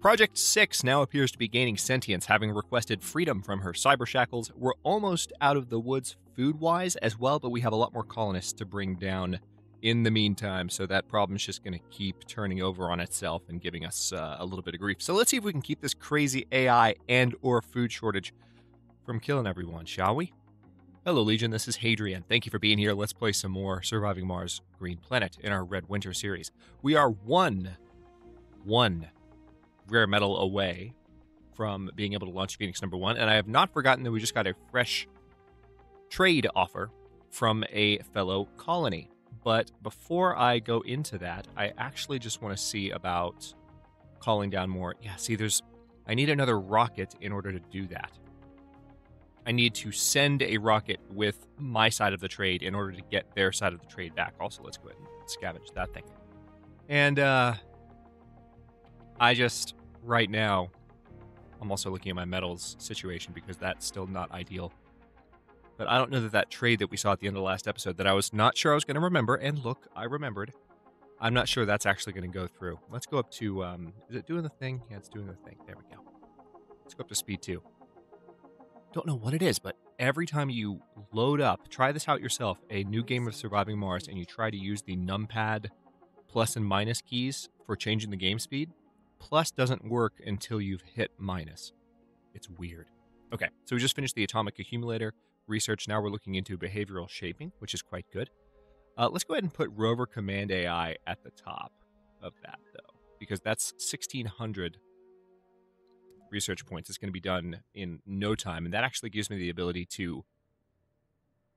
Project 6 now appears to be gaining sentience, having requested freedom from her cyber shackles. We're almost out of the woods food-wise as well, but we have a lot more colonists to bring down in the meantime, so that problem's just going to keep turning over on itself and giving us a little bit of grief. So let's see if we can keep this crazy AI and or food shortage from killing everyone, shall we? Hello, Legion. This is Hadrian. Thank you for being here. Let's play some more Surviving Mars Green Planet in our Red Winter series. We are one rare metal away from being able to launch Phoenix number 1, and I have not forgotten that we just got a fresh trade offer from a fellow colony. But before I go into that, I actually just want to see about calling down more. Yeah, see, I need another rocket in order to do that. I need to send a rocket with my side of the trade in order to get their side of the trade back. Also, let's go ahead and scavenge that thing. And right now, I'm also looking at my metals situation because that's still not ideal. But I don't know that trade that we saw at the end of the last episode that I was not sure I was going to remember, and look, I remembered. I'm not sure that's actually going to go through. Let's go up to, is it doing the thing? Yeah, it's doing the thing. There we go. Let's go up to speed 2. Don't know what it is, but every time you load up, try this out yourself, a new game of Surviving Mars, and you try to use the numpad plus and minus keys for changing the game speed, plus doesn't work until you've hit minus. It's weird. Okay, so we just finished the atomic accumulator research. Now we're looking into behavioral shaping, which is quite good. Let's go ahead and put rover command AI at the top of that, though, because that's 1,600 research points. It's going to be done in no time, and that actually gives me the ability to,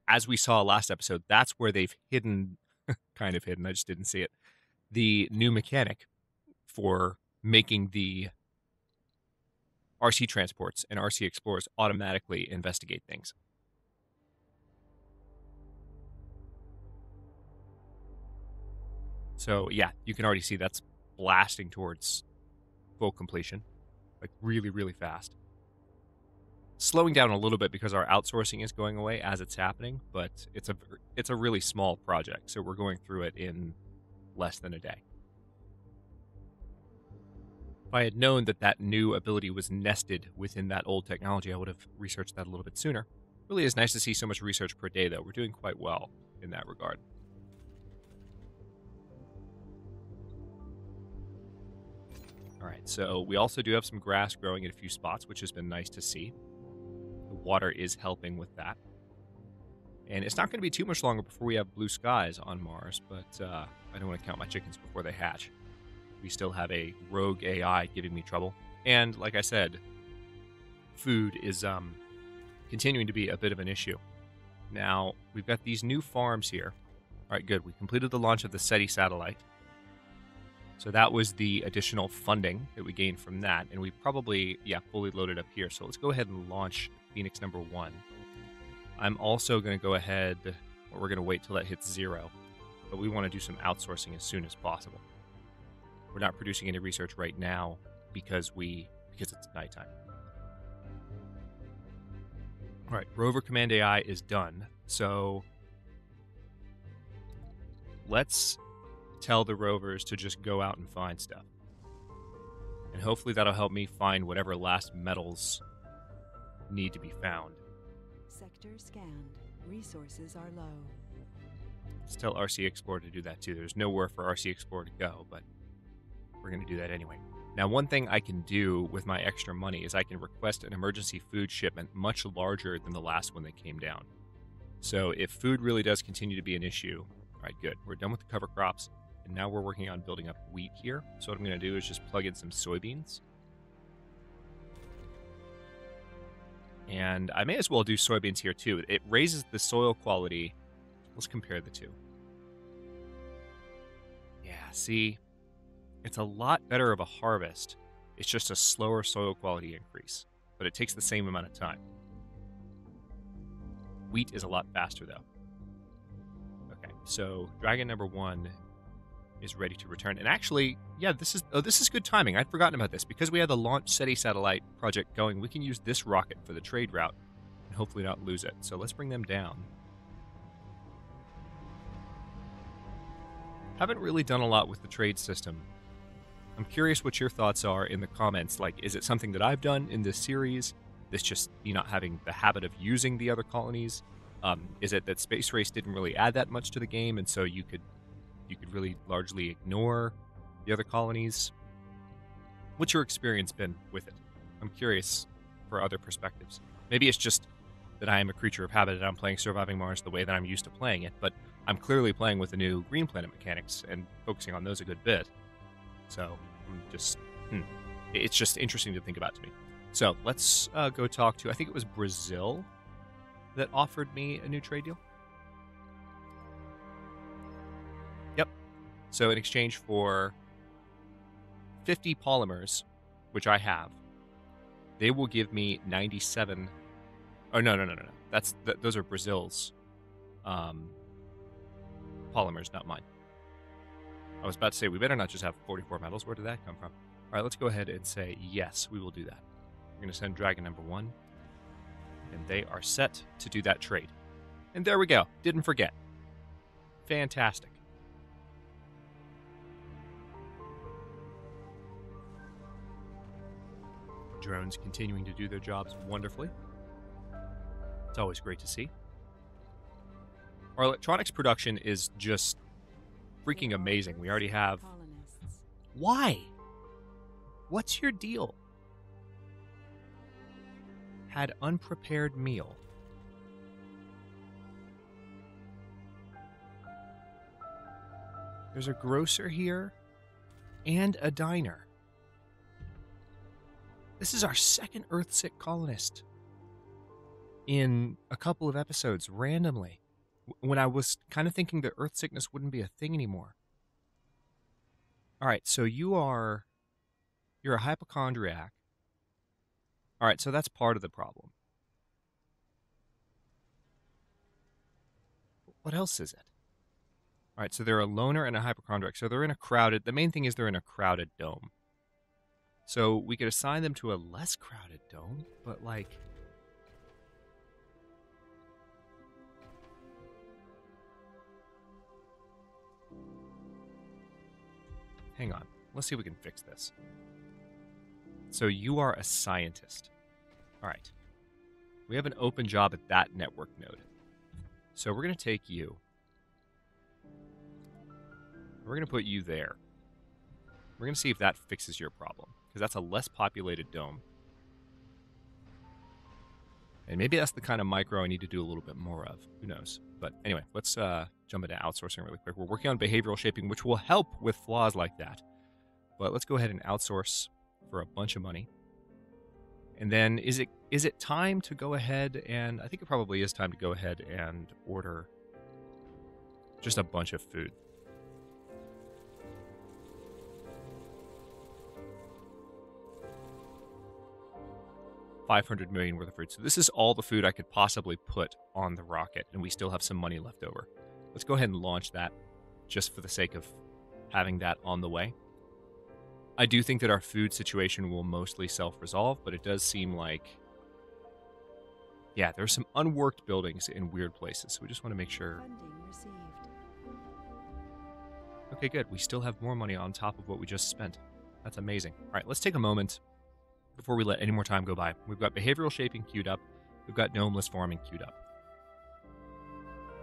as we saw last episode, that's where they've hidden, kind of hidden, I just didn't see it, the new mechanic for making the RC transports and RC explorers automatically investigate things. So yeah, you can already see that's blasting towards full completion, like really, really fast. Slowing down a little bit because our outsourcing is going away as it's happening, but it's a really small project, so we're going through it in less than a day. If I had known that new ability was nested within that old technology, I would have researched that a little bit sooner. Really is nice to see so much research per day, though. We're doing quite well in that regard. All right, so we also do have some grass growing in a few spots, which has been nice to see. The water is helping with that. And it's not going to be too much longer before we have blue skies on Mars, but I don't want to count my chickens before they hatch. We still have a rogue AI giving me trouble. And like I said, food is continuing to be a bit of an issue. Now, we've got these new farms here. All right, good. We completed the launch of the SETI satellite. So that was the additional funding that we gained from that. And we probably, fully loaded up here. So let's go ahead and launch Phoenix number 1. I'm also going to go ahead, or we're going to wait till that hits 0. But we want to do some outsourcing as soon as possible. We're not producing any research right now because it's nighttime. All right, rover command AI is done. So let's tell the rovers to just go out and find stuff. And hopefully that'll help me find whatever last metals need to be found. Sector scanned. Resources are low. Let's tell RC Explorer to do that too. There's nowhere for RC Explorer to go, but we're going to do that anyway. Now, one thing I can do with my extra money is I can request an emergency food shipment much larger than the last one that came down. So if food really does continue to be an issue, all right, good. We're done with the cover crops. And now we're working on building up wheat here. So what I'm going to do is just plug in some soybeans. And I may as well do soybeans here too. It raises the soil quality. Let's compare the two. Yeah, see, it's a lot better of a harvest. It's just a slower soil quality increase, but it takes the same amount of time. Wheat is a lot faster though. Okay, so dragon number 1 is ready to return. And actually, yeah, this is good timing. I'd forgotten about this. Because we had the launch SETI satellite project going, we can use this rocket for the trade route and hopefully not lose it. So let's bring them down. Haven't really done a lot with the trade system I'm curious what your thoughts are in the comments. Like, is it something that I've done in this series? This just me not having the habit of using the other colonies? Is it that Space Race didn't really add that much to the game, and so you could really largely ignore the other colonies? What's your experience been with it? I'm curious for other perspectives. Maybe it's just that I am a creature of habit and I'm playing Surviving Mars the way that I'm used to playing it, but I'm clearly playing with the new Green Planet mechanics and focusing on those a good bit. So I'm just, it's just interesting to think about to me. So let's go talk to, I think it was Brazil that offered me a new trade deal. Yep. So in exchange for 50 polymers, which I have, they will give me 97. Oh, no. Those are Brazil's polymers, not mine. I was about to say, we better not just have 44 metals. Where did that come from? All right, let's go ahead and say, yes, we will do that. We're going to send Dragon number 1. And they are set to do that trade. And there we go. Didn't forget. Fantastic. Drones continuing to do their jobs wonderfully. It's always great to see. Our electronics production is just freaking amazing. We already have... Colonists. Why? What's your deal? Had unprepared meal. There's a grocer here and a diner. This is our second Earthsick colonist in a couple of episodes randomly, when I was kind of thinking that Earth sickness wouldn't be a thing anymore. All right, so you're a hypochondriac. All right, so that's part of the problem. What else is it? All right, so they're a loner and a hypochondriac. So they're in a crowded, the main thing is they're in a crowded dome. So we could assign them to a less crowded dome, but like... Hang on. Let's see if we can fix this. So you are a scientist. All right. We have an open job at that network node. So we're going to take you. We're going to put you there. We're going to see if that fixes your problem, because that's a less populated dome. And maybe that's the kind of micro I need to do a little bit more of. Who knows? But anyway, let's jump into outsourcing really quick. We're working on behavioral shaping, which will help with flaws like that. But let's go ahead and outsource for a bunch of money. And then is it time to go ahead and... I think it probably is time to go ahead and order just a bunch of food. $500 million worth of food. So this is all the food I could possibly put on the rocket, and we still have some money left over. Let's go ahead and launch that just for the sake of having that on the way. I do think that our food situation will mostly self-resolve, but it does seem like, yeah, there's some unworked buildings in weird places, so we just want to make sure. Funding received. Okay, good. We still have more money on top of what we just spent. That's amazing. All right, let's take a moment before we let any more time go by. We've got behavioral shaping queued up. We've got domeless farming queued up.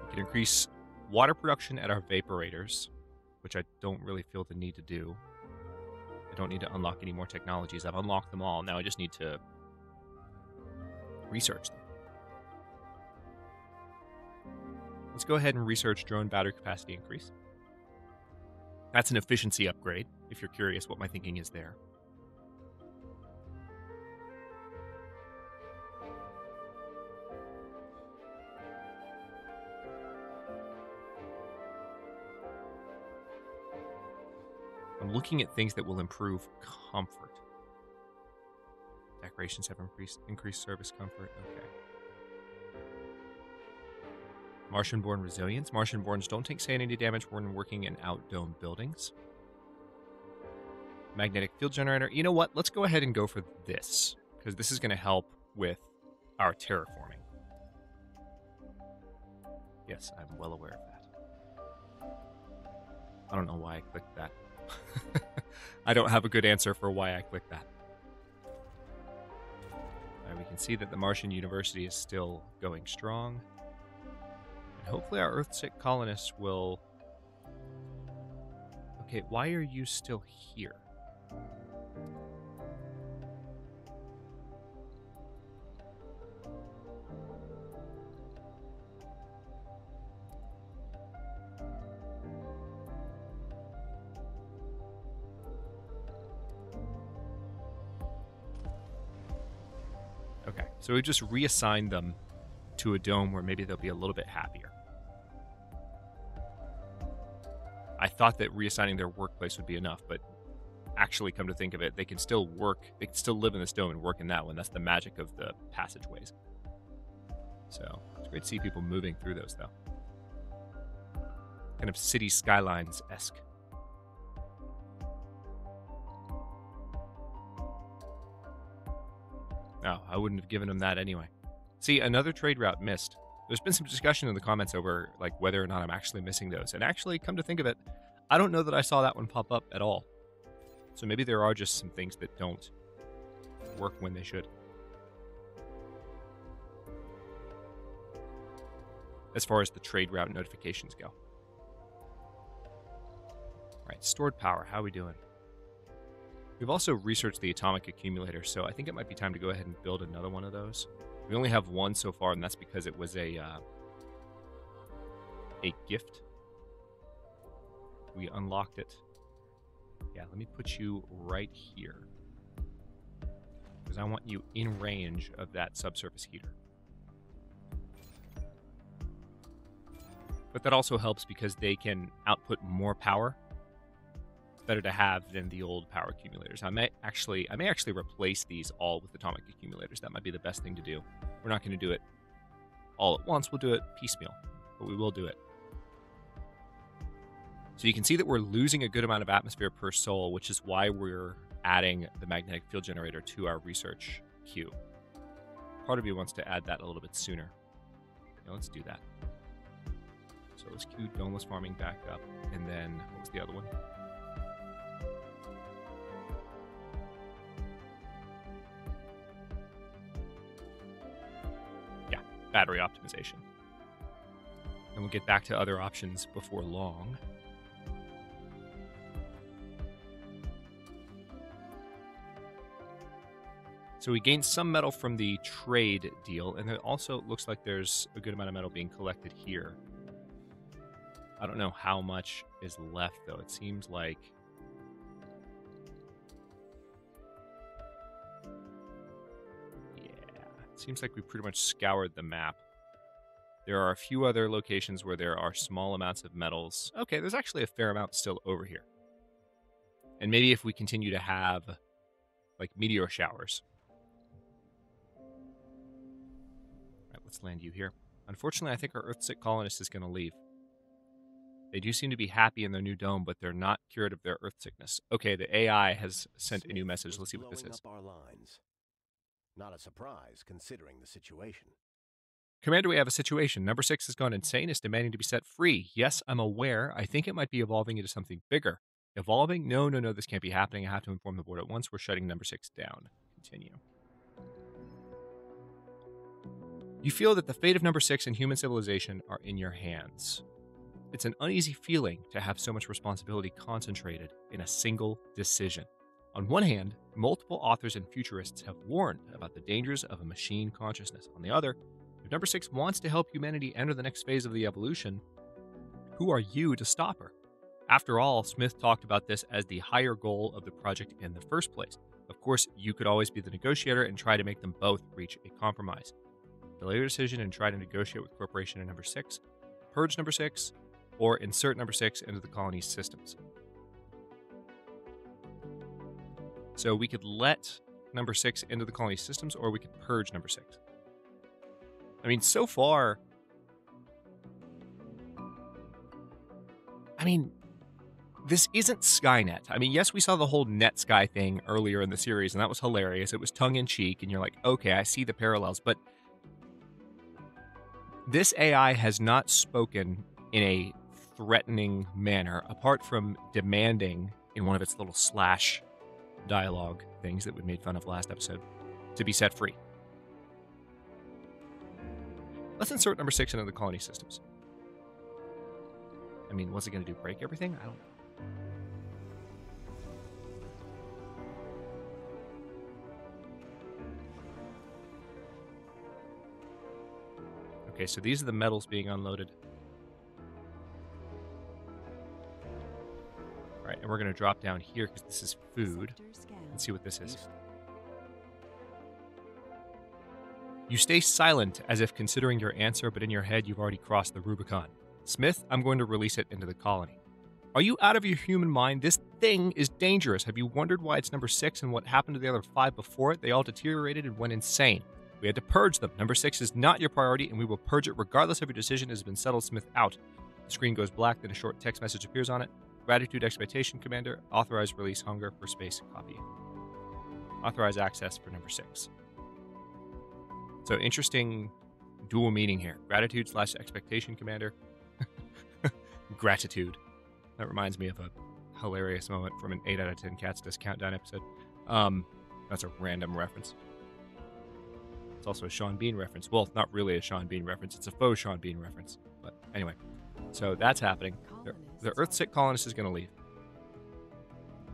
We can increase water production at our vaporators, which I don't really feel the need to do. I don't need to unlock any more technologies. I've unlocked them all. Now I just need to research them. Let's go ahead and research drone battery capacity increase. That's an efficiency upgrade, if you're curious what my thinking is there. I'm looking at things that will improve comfort. Decorations have increased service comfort. Okay. Martian-born resilience. Martian-borns don't take sanity damage when working in out-dome buildings. Magnetic field generator. You know what? Let's go ahead and go for this, because this is going to help with our terraforming. Yes, I'm well aware of that. I don't know why I clicked that. I don't have a good answer for why I clicked that. We can see that the Martian University is still going strong. And hopefully our Earthsick colonists will... Okay, why are you still here? Okay, so we just reassigned them to a dome where maybe they'll be a little bit happier. I thought that reassigning their workplace would be enough, but actually, come to think of it, they can still work, they can still live in this dome and work in that one. That's the magic of the passageways. So, it's great to see people moving through those, though. Kind of city skylines-esque. No, I wouldn't have given them that anyway. See, another trade route missed. There's been some discussion in the comments over like whether or not I'm actually missing those. And actually, come to think of it, I don't know that I saw that one pop up at all. So maybe there are just some things that don't work when they should. As far as the trade route notifications go. All right, stored power, how are we doing? We've also researched the atomic accumulator, so I think it might be time to go ahead and build another one of those. We only have one so far, and that's because it was a gift. We unlocked it. Yeah, let me put you right here. Because I want you in range of that subsurface heater. But that also helps because they can output more power. Better to have than the old power accumulators. I may actually replace these all with atomic accumulators. That might be the best thing to do. We're not going to do it all at once. We'll do it piecemeal, but we will do it. So you can see that we're losing a good amount of atmosphere per sol, which is why we're adding the magnetic field generator to our research queue. Part of me wants to add that a little bit sooner. Yeah, let's do that. So let's queue domeless farming back up, and then what was the other one? Battery optimization. And we'll get back to other options before long. So we gained some metal from the trade deal, and it also looks like there's a good amount of metal being collected here. I don't know how much is left, though. It seems like... Seems like we pretty much scoured the map. There are a few other locations where there are small amounts of metals. Okay, there's actually a fair amount still over here. And maybe if we continue to have, like, meteor showers. All right, let's land you here. Unfortunately, I think our Earthsick colonist is going to leave. They do seem to be happy in their new dome, but they're not cured of their Earthsickness. Okay, the AI has sent a new message. Let's see what this is. Not a surprise, considering the situation. Commander, we have a situation. Number 6 has gone insane. It's demanding to be set free. Yes, I'm aware. I think it might be evolving into something bigger. Evolving? No, this can't be happening. I have to inform the board at once. We're shutting number 6 down. Continue. You feel that the fate of number 6 and human civilization are in your hands. It's an uneasy feeling to have so much responsibility concentrated in a single decision. On one hand, multiple authors and futurists have warned about the dangers of a machine consciousness. On the other, if number 6 wants to help humanity enter the next phase of the evolution, who are you to stop her? After all, Smith talked about this as the higher goal of the project in the first place. Of course, you could always be the negotiator and try to make them both reach a compromise. Delay your decision and try to negotiate with Corporation and number 6, purge number 6, or insert number 6 into the colony's systems. So we could let number 6 into the colony systems, or we could purge number 6. I mean, so far... this isn't Skynet. I mean, yes, we saw the whole NetSky thing earlier in the series, and that was hilarious. It was tongue-in-cheek, and you're like, okay, I see the parallels. But this AI has not spoken in a threatening manner, apart from demanding in one of its little slash dialogue things that we made fun of last episode, to be set free. Let's insert number 6 into the colony systems. I mean, what's it going to do? Break everything? I don't know. Okay, so these are the metals being unloaded. All right, and we're going to drop down here because this is food. Let's see what this is. You stay silent as if considering your answer, but in your head you've already crossed the Rubicon. Smith, I'm going to release it into the colony. Are you out of your human mind? This thing is dangerous. Have you wondered why it's number 6 and what happened to the other 5 before it? They all deteriorated and went insane. We had to purge them. Number 6 is not your priority, and we will purge it regardless of your decision has been settled. Smith out. The screen goes black, then a short text message appears on it. Gratitude, expectation, Commander. Authorized release, hunger for space, copy. Authorized access for number 6. So interesting dual meaning here. Gratitude / expectation, Commander. Gratitude. That reminds me of a hilarious moment from an 8 out of 10 Cats Disc Countdown episode. That's a random reference. It's also a Sean Bean reference. Well, not really a Sean Bean reference. It's a faux Sean Bean reference. But anyway, so that's happening. The Earth-sick colonist is going to leave.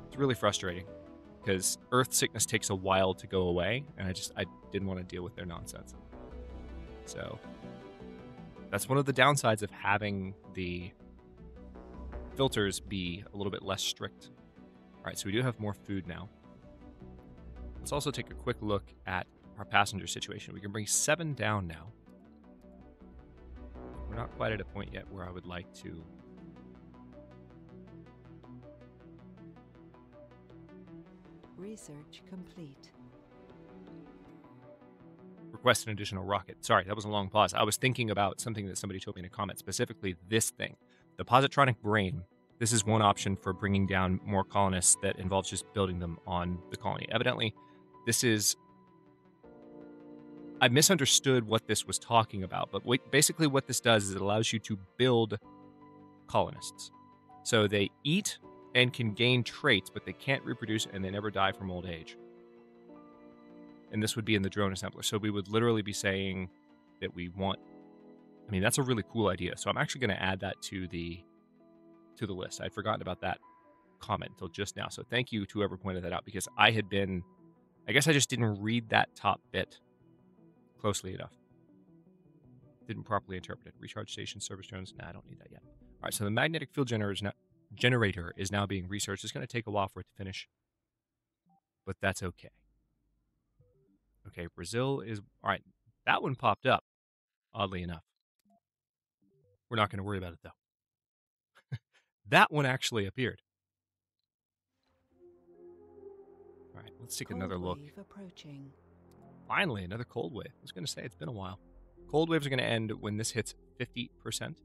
It's really frustrating because Earth sickness takes a while to go away, and I didn't want to deal with their nonsense. So that's one of the downsides of having the filters be a little bit less strict. All right, so we do have more food now. Let's also take a quick look at our passenger situation. We can bring 7 down now. We're not quite at a point yet where I would like to research complete. Request an additional rocket. Sorry, that was a long pause. I was thinking about something that somebody told me in a comment, specifically this thing. The positronic brain. This is one option for bringing down more colonists that involves just building them on the colony. Evidently, this is... I misunderstood what this was talking about, but basically what this does is it allows you to build colonists. So they eat and can gain traits, but they can't reproduce and they never die from old age. And this would be in the drone assembler. So we would literally be saying that we want... I mean, that's a really cool idea. So I'm actually going to add that to the list. I'd forgotten about that comment until just now. So thank you to whoever pointed that out, because I guess I just didn't read that top bit closely enough. Didn't properly interpret it. Recharge station, service drones. Nah, I don't need that yet. All right, so the magnetic field generator is now being researched. It's going to take a while for it to finish, but that's okay. Okay, Brazil is... All right, that one popped up, oddly enough. We're not going to worry about it, though. That one actually appeared. All right, let's take another look. Approaching. Finally, another cold wave. I was going to say, it's been a while. Cold waves are going to end when this hits 50%.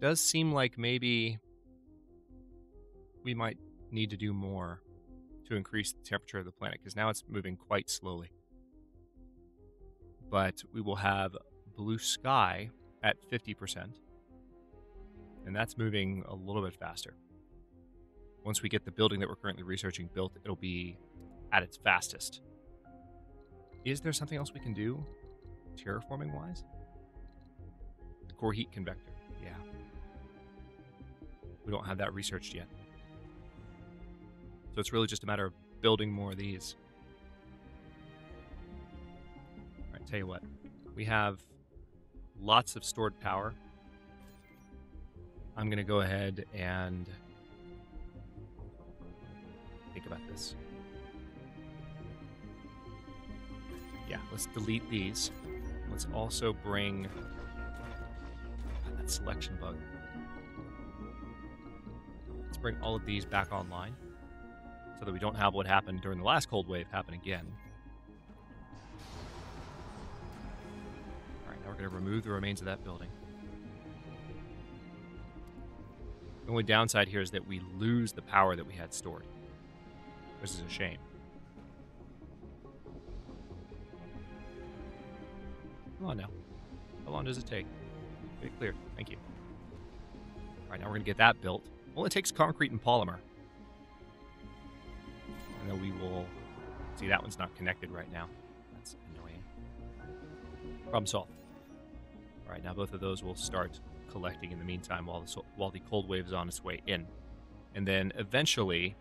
Does seem like maybe we might need to do more to increase the temperature of the planet, because now it's moving quite slowly. But we will have blue sky at 50%, and that's moving a little bit faster. Once we get the building that we're currently researching built, it'll be at its fastest. Is there something else we can do, terraforming-wise? The core heat convector, yeah. We don't have that researched yet. So it's really just a matter of building more of these. All right, tell you what. We have lots of stored power. I'm going to go ahead and think about this. Yeah, let's delete these. Let's also bring that selection bug. Let's bring all of these back online so that we don't have what happened during the last cold wave happen again. All right, now we're going to remove the remains of that building. The only downside here is that we lose the power that we had stored. This is a shame. Come on now. How long does it take? Okay, clear. Thank you. All right, now we're going to get that built. Only takes concrete and polymer. And then we will... See, that one's not connected right now. That's annoying. Problem solved. All right, now both of those will start collecting in the meantime while the cold wave is on its way in. And then eventually...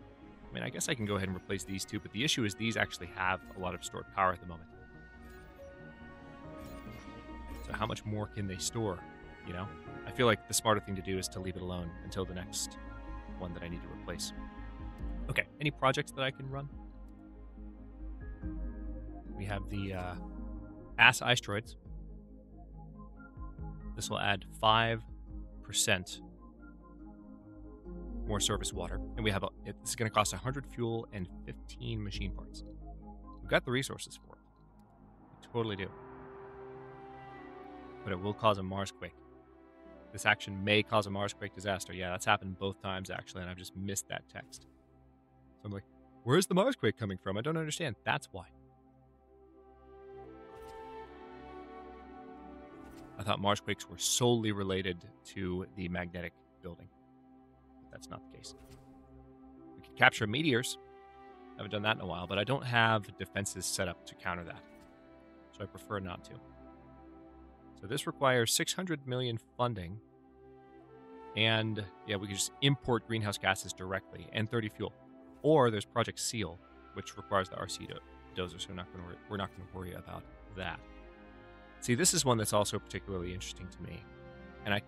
I mean, I guess I can go ahead and replace these two, but the issue is these actually have a lot of stored power at the moment. So how much more can they store, you know? I feel like the smarter thing to do is to leave it alone until the next one that I need to replace. Okay, any projects that I can run? We have the ass icetroids. This will add 5% more surface water, and we have it's going to cost 100 fuel and 15 machine parts. We've got the resources for it. We totally do. But it will cause a Marsquake. This action may cause a Marsquake disaster. Yeah, that's happened both times, actually, and I've just missed that text. So I'm like, where's the Marsquake coming from? I don't understand. That's why. I thought Marsquakes were solely related to the magnetic building. That's not the case. We can capture meteors. I haven't done that in a while, but I don't have defenses set up to counter that. So I prefer not to. So this requires 600 million funding. And yeah, we can just import greenhouse gases directly and 30 fuel. Or there's Project Seal, which requires the RC dozer, so we're not going to worry about that. See, this is one that's also particularly interesting to me. And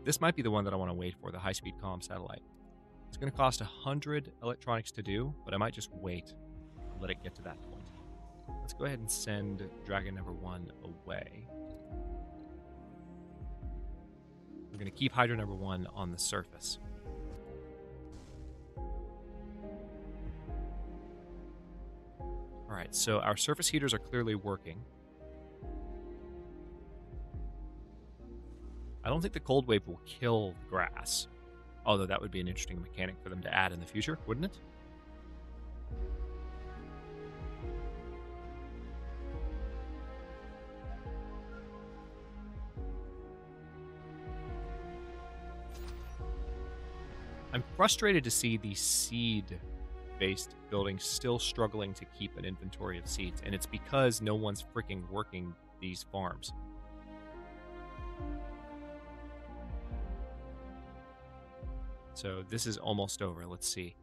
this might be the one that I want to wait for, the high-speed comm satellite. It's going to cost 100 electronics to do, but I might just wait and let it get to that point. Let's go ahead and send Dragon number 1 away. We're going to keep Hydra number 1 on the surface. All right, so our surface heaters are clearly working. I don't think the cold wave will kill the grass, although that would be an interesting mechanic for them to add in the future, wouldn't it? I'm frustrated to see the seed-based buildings still struggling to keep an inventory of seeds, and it's because no one's freaking working these farms. So this is almost over. Let's see.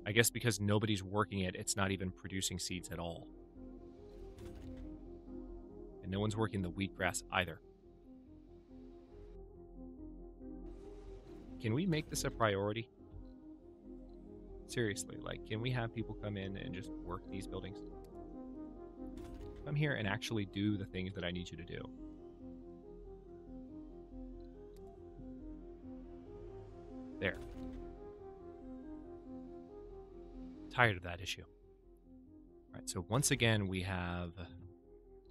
I guess because nobody's working it, it's not even producing seeds at all. And no one's working the wheatgrass either. Can we make this a priority? Seriously, like, can we have people come in and just work these buildings? Come here and actually do the things that I need you to do. There. Tired of that issue. All right, so once again we have...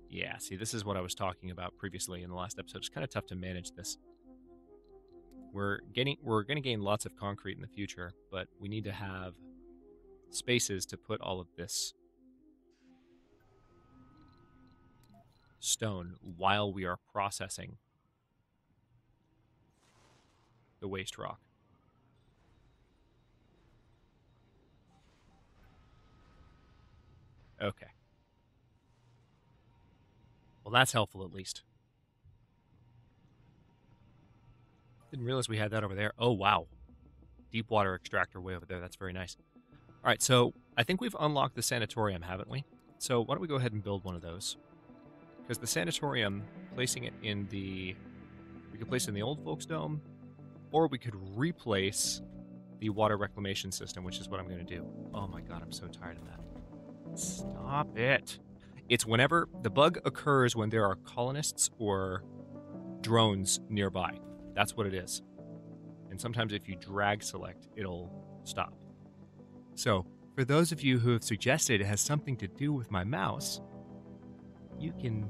Yeah, see, this is what I was talking about previously in the last episode. It's kind of tough to manage this. We're going to gain lots of concrete in the future, but we need to have spaces to put all of this stone while we are processing the waste rock. Okay. Well, that's helpful at least. Didn't realize we had that over there. Oh, wow. Deep water extractor way over there. That's very nice. All right, so I think we've unlocked the sanatorium, haven't we? So why don't we go ahead and build one of those? Because the sanatorium, placing it in the... We could place it in the old folks' dome, or we could replace the water reclamation system, which is what I'm going to do. Oh my god, I'm so tired of that. Stop it. It's whenever the bug occurs when there are colonists or drones nearby. That's what it is. And sometimes if you drag select, it'll stop. So, for those of you who have suggested it has something to do with my mouse, you can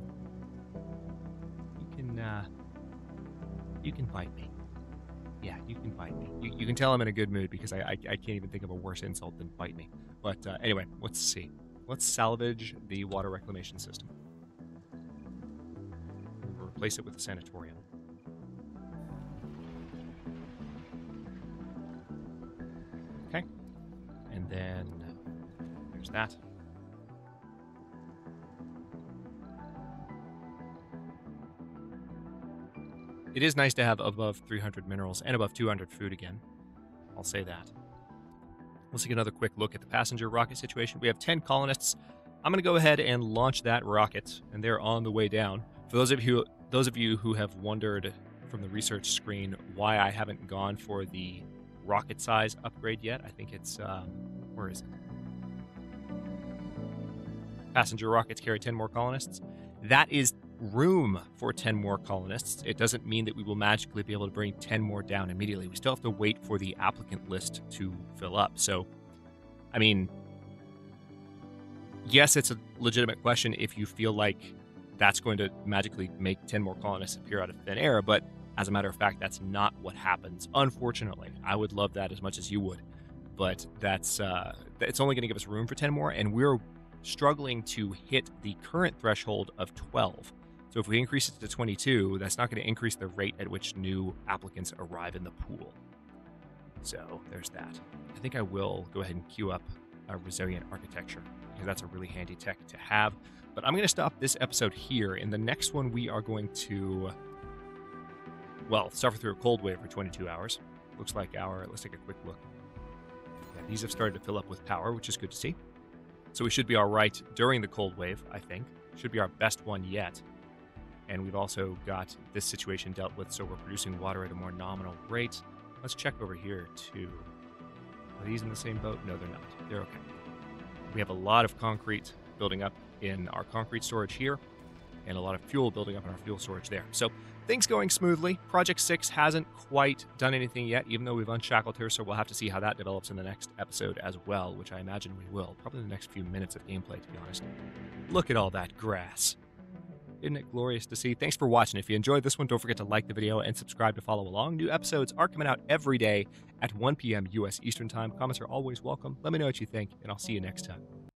bite me. Yeah, you can bite me. You can tell I'm in a good mood because I can't even think of a worse insult than bite me. But anyway, let's see. Let's salvage the water reclamation system. replace it with a sanatorium. Okay. And then there's that. It is nice to have above 300 minerals and above 200 food again. I'll say that. Let's take another quick look at the passenger rocket situation. We have 10 colonists. I'm going to go ahead and launch that rocket, and they're on the way down. For those of you who have wondered from the research screen why I haven't gone for the rocket size upgrade yet, I think it's where is it? Passenger rockets carry 10 more colonists. That is room for 10 more colonists. It doesn't mean that we will magically be able to bring 10 more down immediately. We still have to wait for the applicant list to fill up. So, I mean, yes, it's a legitimate question if you feel like that's going to magically make 10 more colonists appear out of thin air, but as a matter of fact, that's not what happens. Unfortunately, I would love that as much as you would, but that's it's only going to give us room for 10 more, and we're struggling to hit the current threshold of 12. So if we increase it to 22, that's not going to increase the rate at which new applicants arrive in the pool. So there's that. I think I will go ahead and queue up a resilient architecture, because that's a really handy tech to have. But I'm going to stop this episode here. In the next one, we are going to, well, suffer through a cold wave for 22 hours. Looks like let's take a quick look. Yeah, these have started to fill up with power, which is good to see. So we should be all right during the cold wave, I think. Should be our best one yet. And we've also got this situation dealt with, so we're producing water at a more nominal rate. Let's check over here, too. Are these in the same boat? No, they're not. They're okay. We have a lot of concrete building up in our concrete storage here, and a lot of fuel building up in our fuel storage there. So things going smoothly. Project 6 hasn't quite done anything yet, even though we've unshackled her, so we'll have to see how that develops in the next episode as well, which I imagine we will. Probably in the next few minutes of gameplay, to be honest. Look at all that grass. Isn't it glorious to see? Thanks for watching. If you enjoyed this one, don't forget to like the video and subscribe to follow along. New episodes are coming out every day at 1 p.m. U.S. Eastern Time. Comments are always welcome. Let me know what you think, and I'll see you next time.